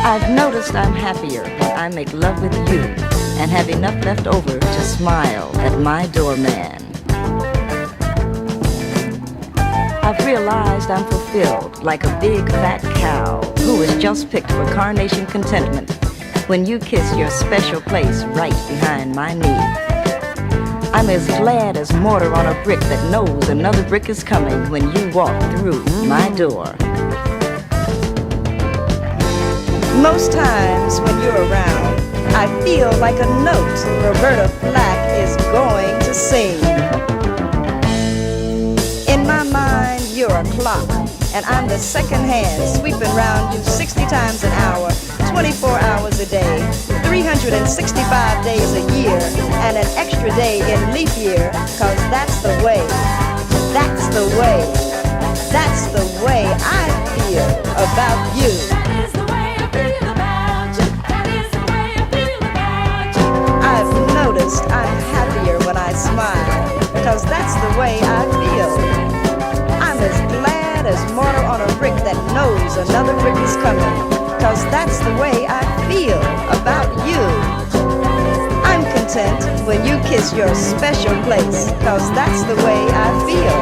I've noticed I'm happier when I make love with you and have enough left over to smile at my doorman. I've realized I'm fulfilled like a big fat cow who was just picked for carnation contentment when you kiss your special place right behind my knee. I'm as glad as mortar on a brick that knows another brick is coming when you walk through my door. Most times when you're around, I feel like a note Roberta Flack is going to sing. In my mind, you're a clock, and I'm the second hand sweeping round you 60 times an hour, 24 hours a day, 365 days a year, and an extra day in leap year, 'cause that's the way, that's the way, that's the way I feel about you. I've noticed I'm happier when I smile, 'cause that's the way I feel. I'm as glad as mortar on a brick that knows another brick is coming, 'cause that's the way I feel about you. I'm content when you kiss your special place, 'cause that's the way I feel.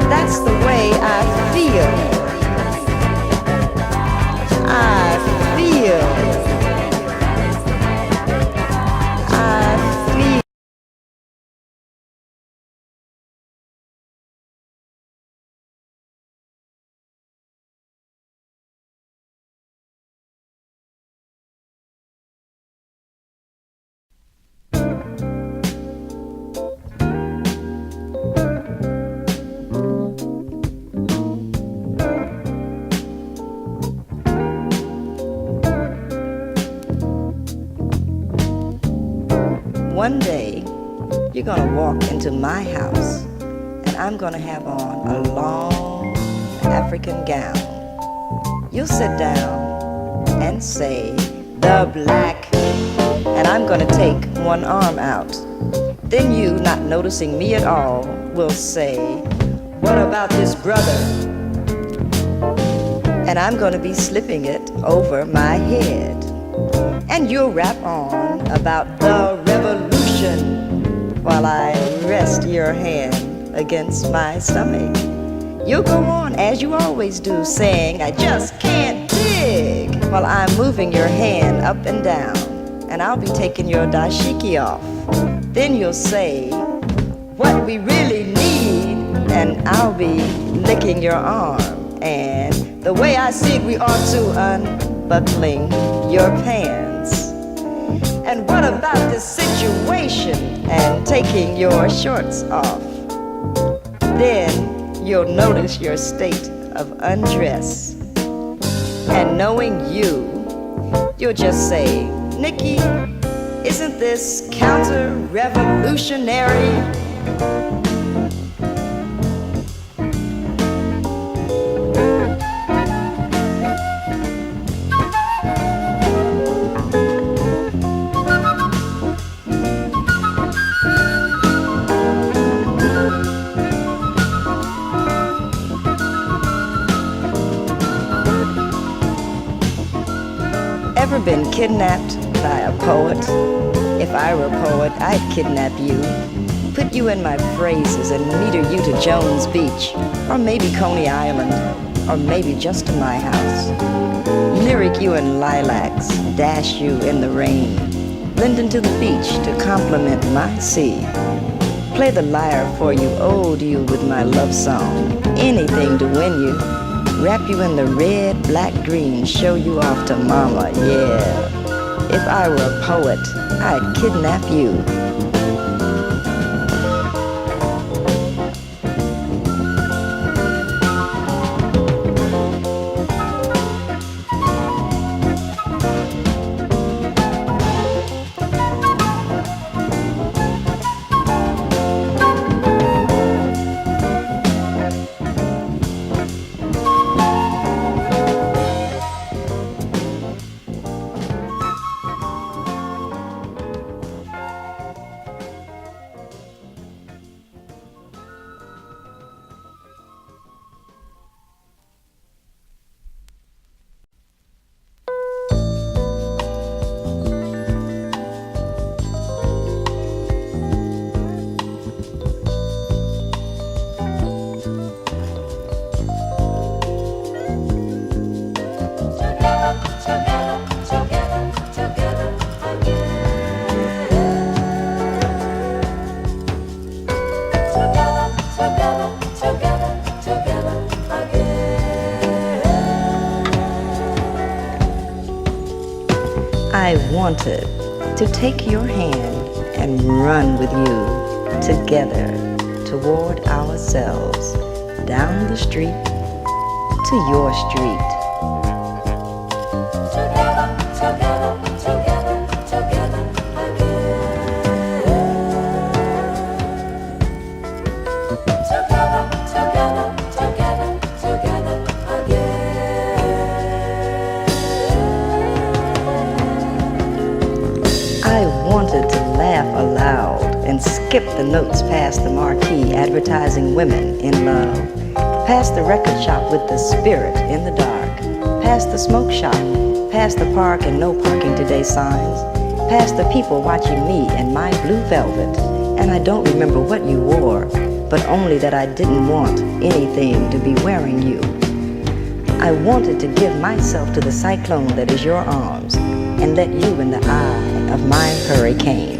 That's the way I feel. I feel. I feel. One day, you're gonna walk into my house, and I'm gonna have on a long African gown. You'll sit down and say, "The black," and I'm gonna take one arm out. Then you, not noticing me at all, will say, "What about this brother?" And I'm gonna be slipping it over my head. And you'll rap on about the revolution while I rest your hand against my stomach. You'll go on as you always do, saying, "I just can't dig," while I'm moving your hand up and down, and I'll be taking your dashiki off. Then you'll say, "What we really need," and I'll be licking your arm. And the way I see it, we ought to unbuckling your pants. And what about this situation and taking your shorts off? Then you'll notice your state of undress. And knowing you, you'll just say, "Nikki, isn't this counter-revolutionary?" Ever been kidnapped by a poet? If I were a poet, I'd kidnap you, put you in my phrases and meter you to Jones Beach, or maybe Coney Island, or maybe just to my house. Lyric you in lilacs, dash you in the rain, blend into the beach to complement my sea. Play the lyre for you, ode you with my love song, anything to win you. Wrap you in the red, black, green, show you off to mama, yeah. If I were a poet, I'd kidnap you. wanted to take your hand and run with you together toward ourselves down the street to your street. And skip the notes past the marquee advertising women in love, past the record shop with the spirit in the dark, past the smoke shop, past the park and no parking today signs, past the people watching me in my blue velvet. And I don't remember what you wore, but only that I didn't want anything to be wearing you. I wanted to give myself to the cyclone that is your arms and let you in the eye of my hurricane.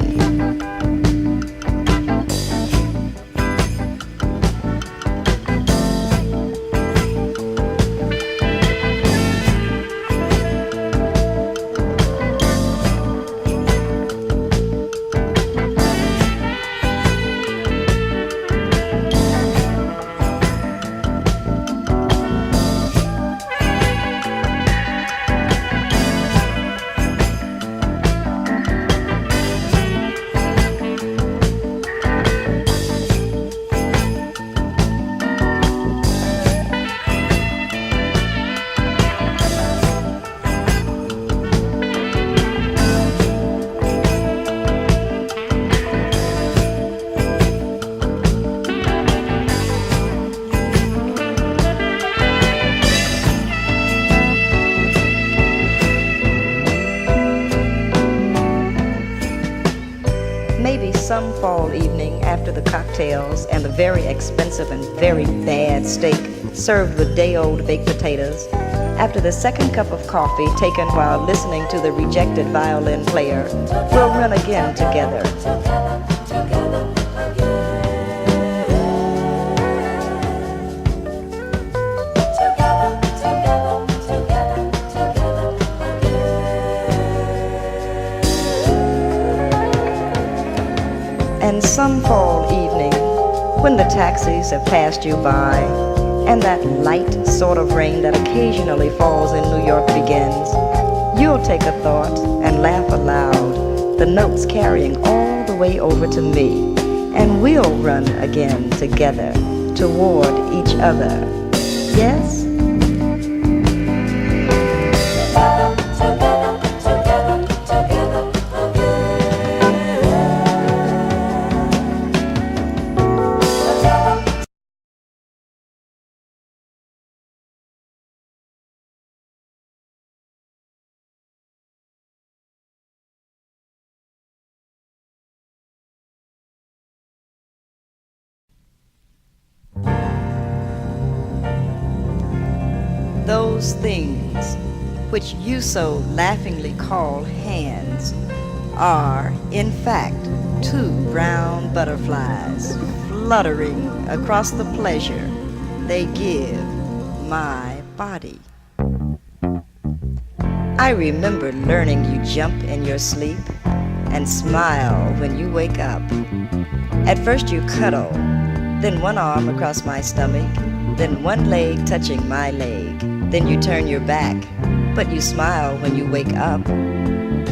Some fall evening after the cocktails and the very expensive and very bad steak served with day-old baked potatoes, after the second cup of coffee taken while listening to the rejected violin player, we'll run again together. And some fall evening, when the taxis have passed you by, and that light sort of rain that occasionally falls in New York begins, you'll take a thought and laugh aloud, the notes carrying all the way over to me, and we'll run again together toward each other. Yes? Those things which you so laughingly call hands are, in fact, two brown butterflies fluttering across the pleasure they give my body. I remember learning you jump in your sleep and smile when you wake up. At first you cuddle, then one arm across my stomach, then one leg touching my leg. Then you turn your back, but you smile when you wake up.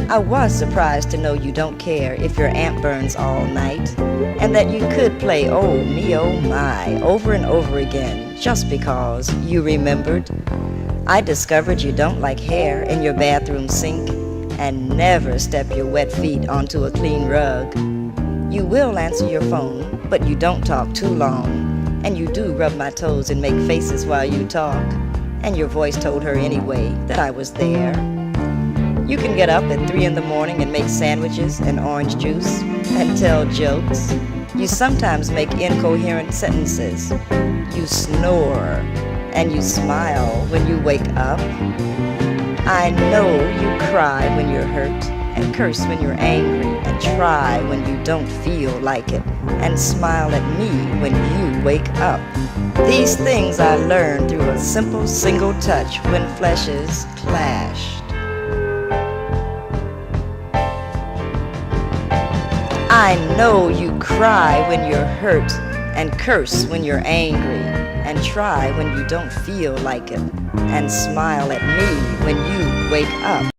I was surprised to know you don't care if your amp burns all night, and that you could play Oh Me Oh My over and over again just because you remembered. I discovered you don't like hair in your bathroom sink and never step your wet feet onto a clean rug. You will answer your phone, but you don't talk too long, and you do rub my toes and make faces while you talk. And your voice told her anyway that I was there. You can get up at 3 in the morning and make sandwiches and orange juice and tell jokes. You sometimes make incoherent sentences. You snore and you smile when you wake up. I know you cry when you're hurt and curse when you're angry and try when you don't feel like it and smile at me when you wake up. These things I learned through a simple single touch when fleshes clashed. I know you cry when you're hurt and curse when you're angry and try when you don't feel like it and smile at me when you wake up.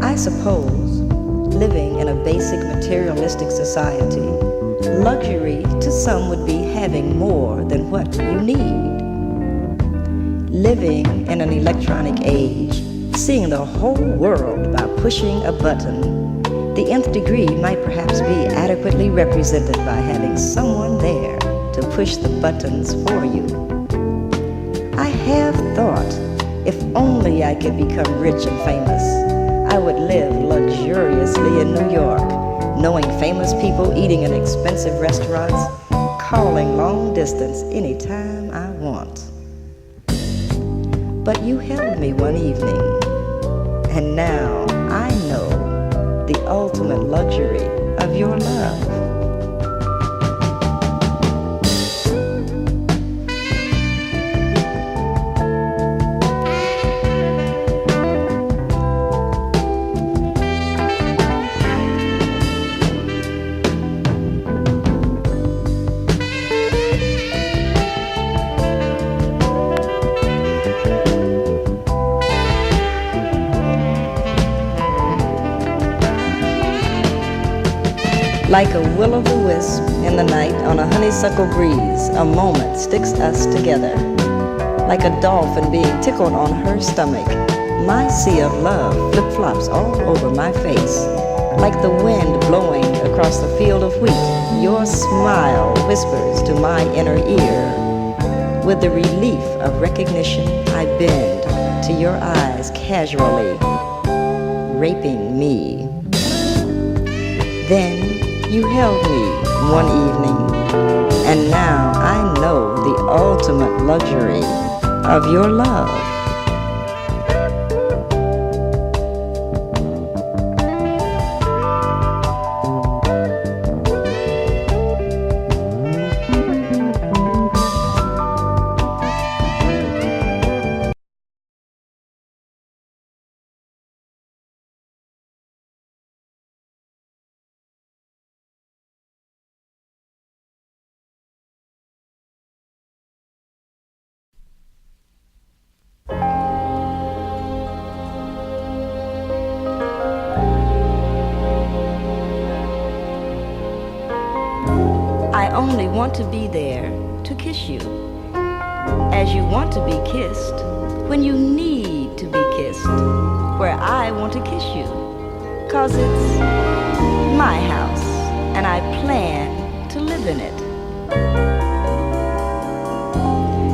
I suppose, living in a basic materialistic society, luxury to some would be having more than what you need. Living in an electronic age, seeing the whole world by pushing a button, the nth degree might perhaps be adequately represented by having someone there to push the buttons for you. I have thought, if only I could become rich and famous, I would live luxuriously in New York, knowing famous people eating in expensive restaurants, calling long distance anytime I want. But you held me one evening, and now I know the ultimate luxury of your love. Like a will-o'-the-wisp in the night on a honeysuckle breeze, a moment sticks us together. Like a dolphin being tickled on her stomach, my sea of love flip-flops all over my face. Like the wind blowing across the field of wheat, your smile whispers to my inner ear. With the relief of recognition, I bend to your eyes casually, raping me. Then you held me one evening, and now I know the ultimate luxury of your love. I only want to be there to kiss you, as you want to be kissed, when you need to be kissed, where I want to kiss you, 'cause it's my house, and I plan to live in it.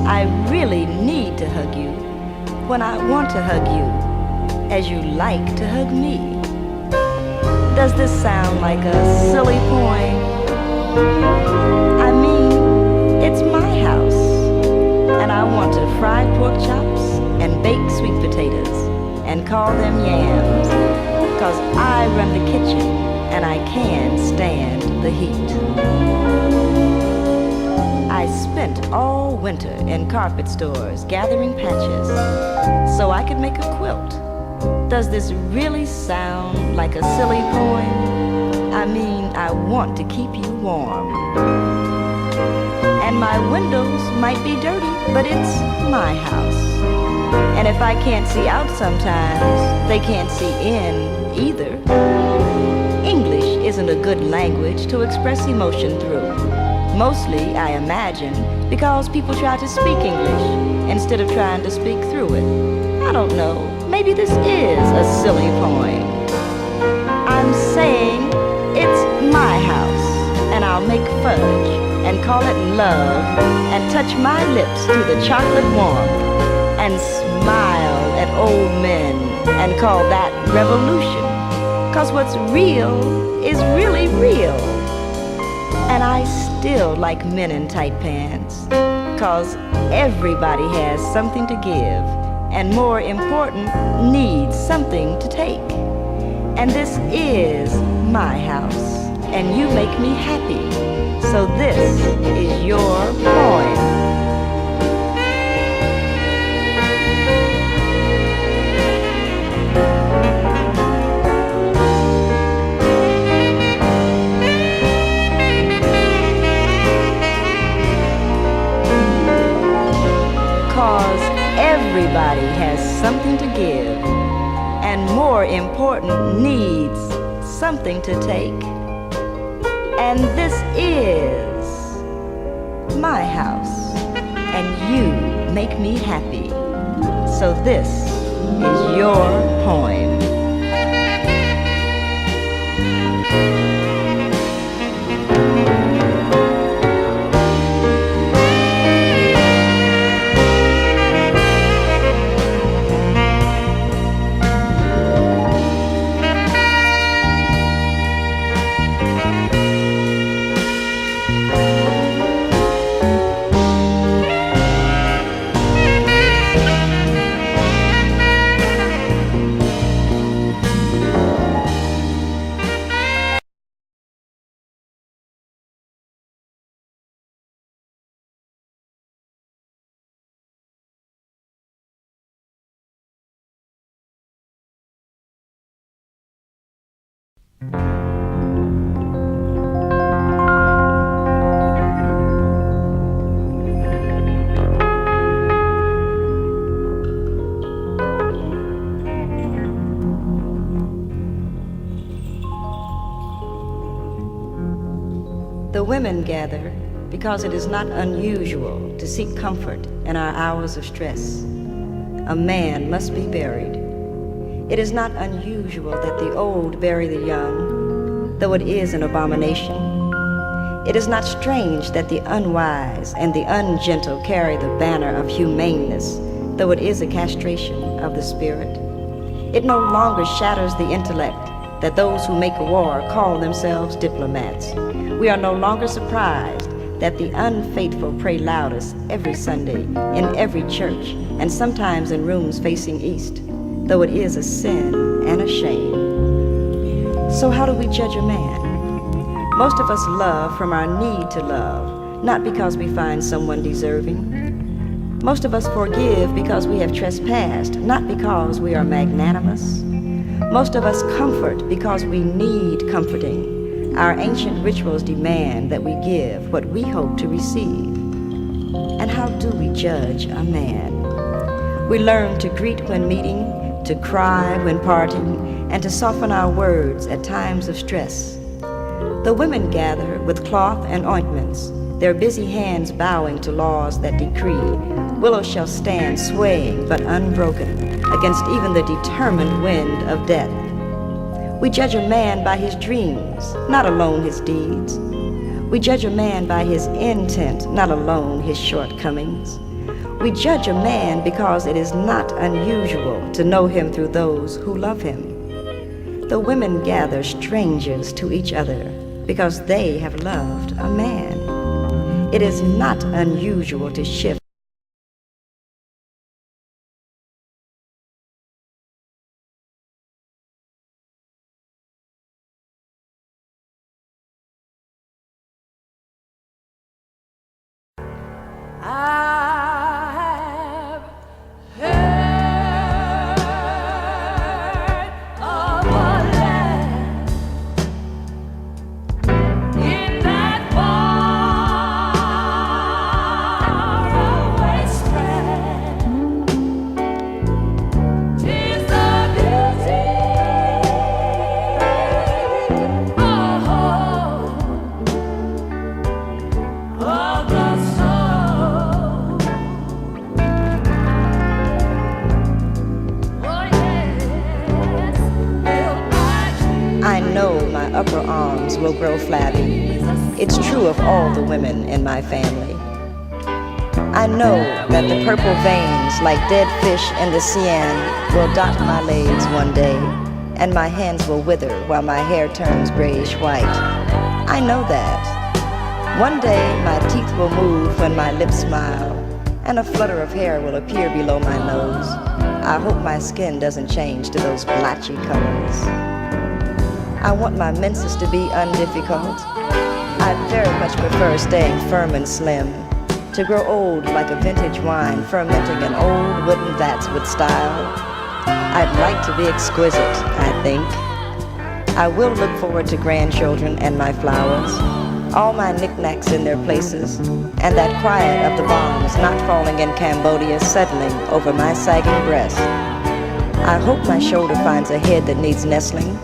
I really need to hug you when I want to hug you, as you like to hug me. Does this sound like a silly point? I mean, it's my house, and I want to fry pork chops and bake sweet potatoes and call them yams, 'cause I run the kitchen and I can stand the heat. I spent all winter in carpet stores gathering patches so I could make a quilt. Does this really sound like a silly poem? I mean, I want to keep you warm. And my windows might be dirty, but it's my house. And if I can't see out sometimes, they can't see in either. English isn't a good language to express emotion through. Mostly, I imagine, because people try to speak English instead of trying to speak through it. I don't know, maybe this is a silly poem. I'm saying it's my house, and I'll make fudge and call it love and touch my lips to the chocolate warmth and smile at old men and call that revolution. 'Cause what's real is really real. And I still like men in tight pants, 'cause everybody has something to give and more important, needs something to take. And this is my house, and you make me happy. So this is your poem. 'Cause everybody has something to give, and more important, needs something to take. And this is my house, and you make me happy. So this is your poem. The women gather because it is not unusual to seek comfort in our hours of stress. A man must be buried. It is not unusual that the old bury the young, though it is an abomination. It is not strange that the unwise and the ungentle carry the banner of humaneness, though it is a castration of the spirit. It no longer shatters the intellect that those who make war call themselves diplomats. We are no longer surprised that the unfaithful pray loudest every Sunday in every church and sometimes in rooms facing east, though it is a sin and a shame. So how do we judge a man? Most of us love from our need to love, not because we find someone deserving. Most of us forgive because we have trespassed, not because we are magnanimous. Most of us comfort because we need comforting. Our ancient rituals demand that we give what we hope to receive. And how do we judge a man? We learn to greet when meeting, to cry when parting, and to soften our words at times of stress. The women gather with cloth and ointments, their busy hands bowing to laws that decree willows shall stand swaying but unbroken against even the determined wind of death. We judge a man by his dreams, not alone his deeds. We judge a man by his intent, not alone his shortcomings. We judge a man because it is not unusual to know him through those who love him. The women gather strangers to each other because they have loved a man. It is not unusual to shift upper arms will grow flabby. It's true of all the women in my family. I know that the purple veins, like dead fish in the Seine, will dot my legs one day, and my hands will wither while my hair turns grayish white. I know that. One day my teeth will move when my lips smile, and a flutter of hair will appear below my nose. I hope my skin doesn't change to those blotchy colors. I want my menses to be undifficult. I'd very much prefer staying firm and slim, to grow old like a vintage wine fermenting in old wooden vats with style. I'd like to be exquisite, I think. I will look forward to grandchildren and my flowers, all my knickknacks in their places, and that quiet of the bombs not falling in Cambodia settling over my sagging breast. I hope my shoulder finds a head that needs nestling,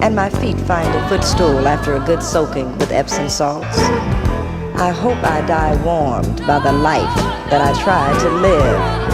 and my feet find a footstool after a good soaking with Epsom salts. I hope I die warmed by the life that I try to live.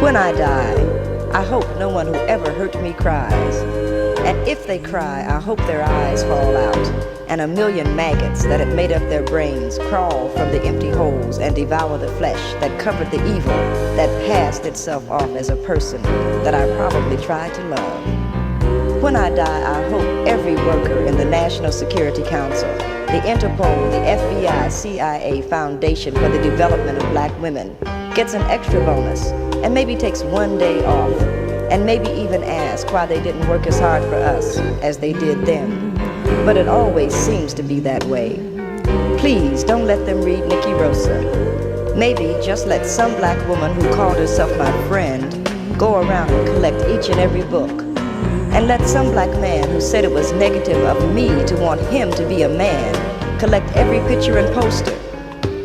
When I die, I hope no one who ever hurt me cries. And if they cry, I hope their eyes fall out, and a million maggots that had made up their brains crawl from the empty holes and devour the flesh that covered the evil that passed itself off as a person that I probably tried to love. When I die, I hope every worker in the National Security Council, the Interpol, the FBI, CIA Foundation for the Development of Black Women gets an extra bonus and maybe takes one day off, and maybe even ask why they didn't work as hard for us as they did them. But it always seems to be that way. Please don't let them read Nikki Rosa. Maybe just let some black woman who called herself my friend go around and collect each and every book. And let some black man who said it was negative of me to want him to be a man collect every picture and poster.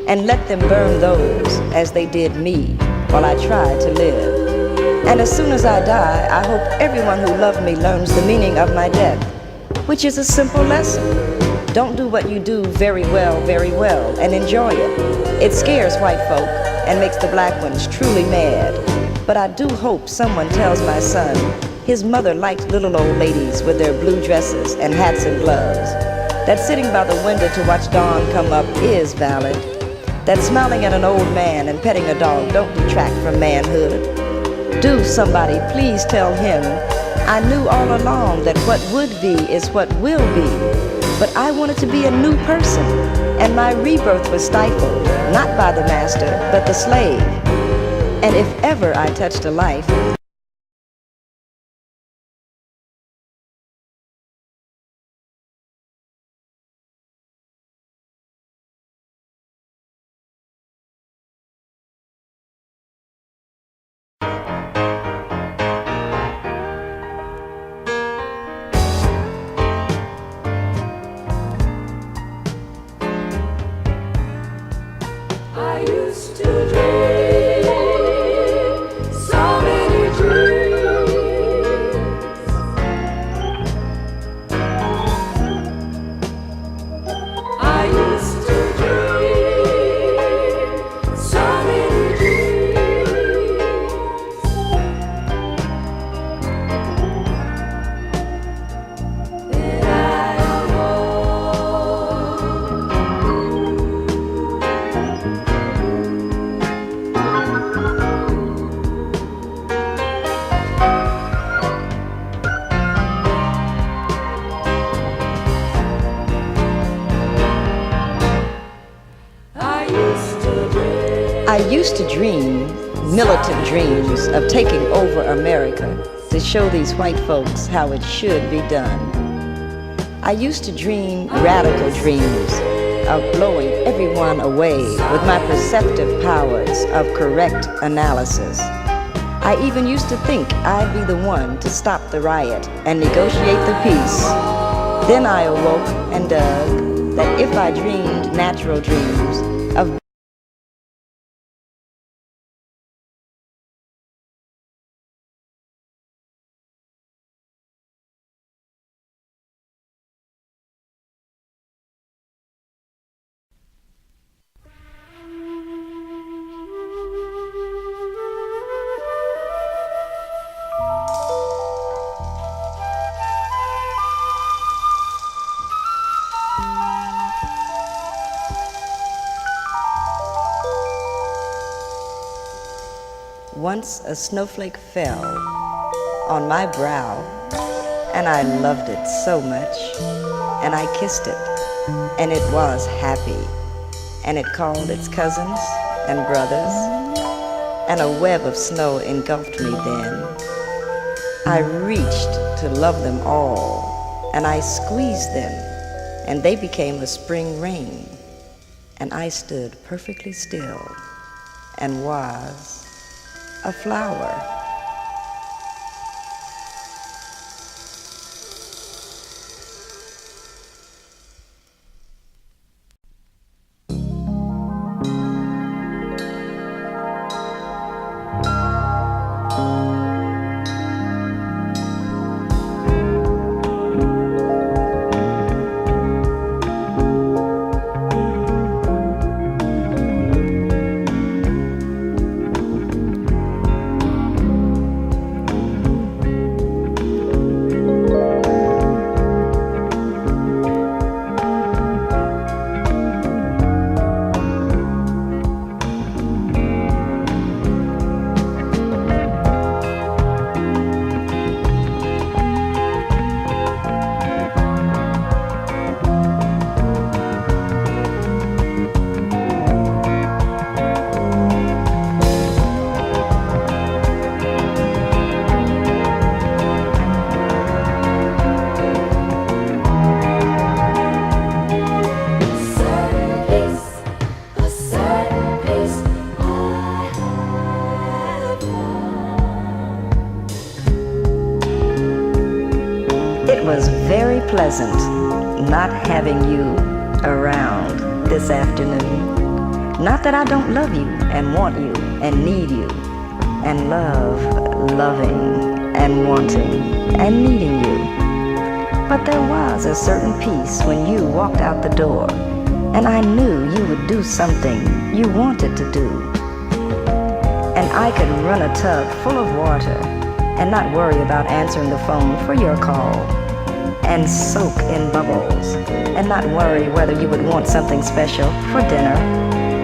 And let them burn those as they did me while I tried to live. And as soon as I die, I hope everyone who loved me learns the meaning of my death, which is a simple lesson. Don't do what you do very well, and enjoy it. It scares white folk and makes the black ones truly mad. But I do hope someone tells my son his mother liked little old ladies with their blue dresses and hats and gloves, that sitting by the window to watch dawn come up is valid, that smiling at an old man and petting a dog don't detract from manhood. Do somebody please tell him I knew all along that what would be is what will be, but I wanted to be a new person, and my rebirth was stifled, not by the master, but the slave. And if ever I touched a life, I used to dream so many I used to dream militant dreams of taking over America to show these white folks how it should be done. I used to dream radical dreams of blowing everyone away with my perceptive powers of correct analysis. I even used to think I'd be the one to stop the riot and negotiate the peace. Then I awoke and dug that if I dreamed natural dreams of once a snowflake fell on my brow, and I loved it so much, and I kissed it, and it was happy, and it called its cousins and brothers, and a web of snow engulfed me then. I reached to love them all, and I squeezed them, and they became a spring rain, and I stood perfectly still and was a flower. Pleasant not having you around this afternoon. Not that I don't love you and want you and need you and love loving and wanting and needing you. But there was a certain peace when you walked out the door, and I knew you would do something you wanted to do. And I could run a tub full of water and not worry about answering the phone for your call, and soak in bubbles, and not worry whether you would want something special for dinner,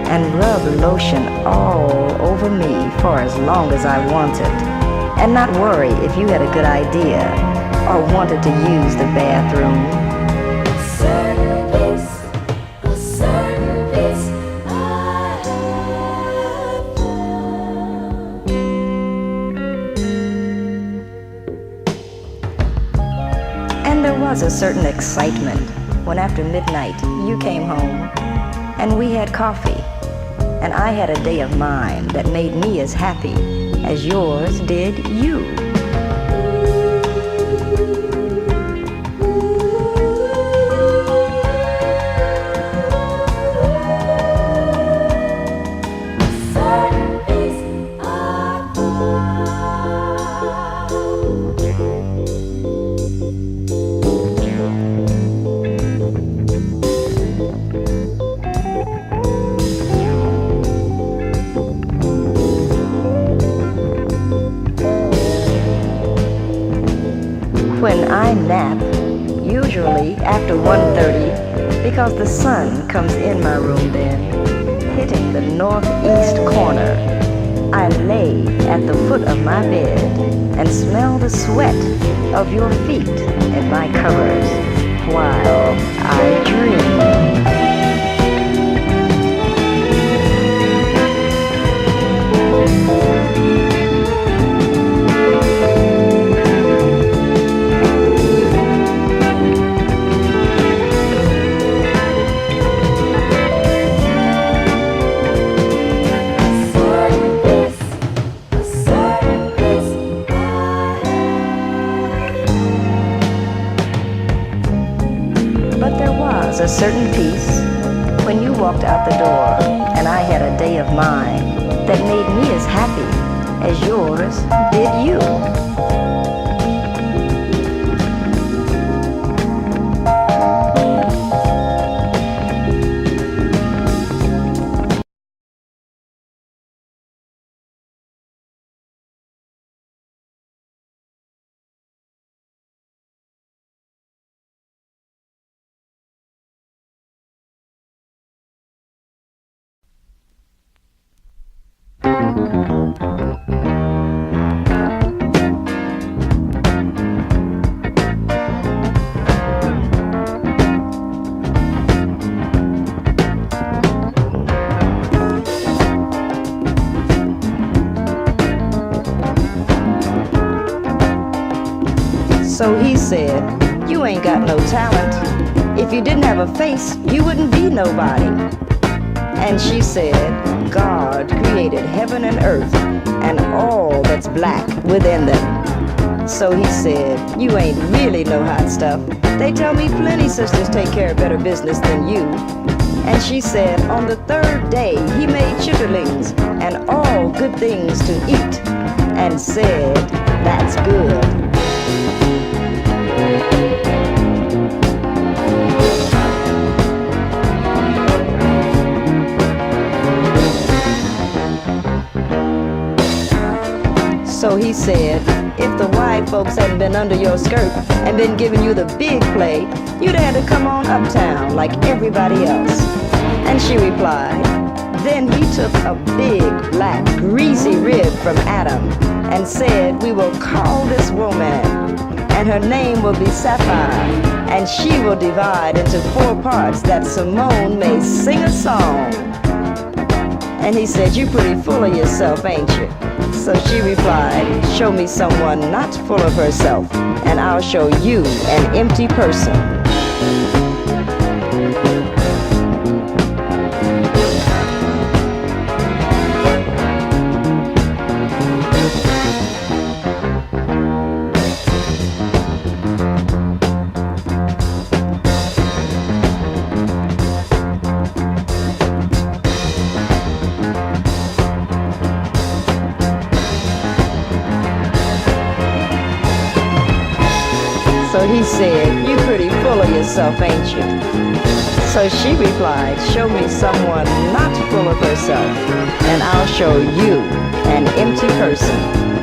and rub lotion all over me for as long as I wanted, and not worry if you had a good idea or wanted to use the bathroom. A certain excitement when after midnight you came home and we had coffee, and I had a day of mine that made me as happy as yours did you. When I nap, usually after 1:30, because the sun comes in my room then, hitting the northeast corner, I lay at the foot of my bed and smell the sweat of your feet in my covers while I dream. certain peace when you walked out the door, and I had a day of mine that made me as happy as yours did you. So he said, you ain't got no talent. If you didn't have a face, you wouldn't be nobody. And she said, God created heaven and earth and all that's black within them. So he said, you ain't really no hot stuff. They tell me plenty sisters take care of better business than you. And she said, on the third day he made chitterlings and all good things to eat, and said, that's good. So he said, if the white folks hadn't been under your skirt and been giving you the big play, you'd have had to come on uptown like everybody else. And she replied, then he took a big, black, greasy rib from Adam and said, we will call this woman, and her name will be Sapphire, and she will divide into 4 parts that Simone may sing a song. And he said, you pretty full of yourself, ain't you? So she replied, show me someone not full of herself, and I'll show you an empty person. So he said, you pretty full of yourself, ain't you? So she replied, show me someone not full of herself, and I'll show you an empty person.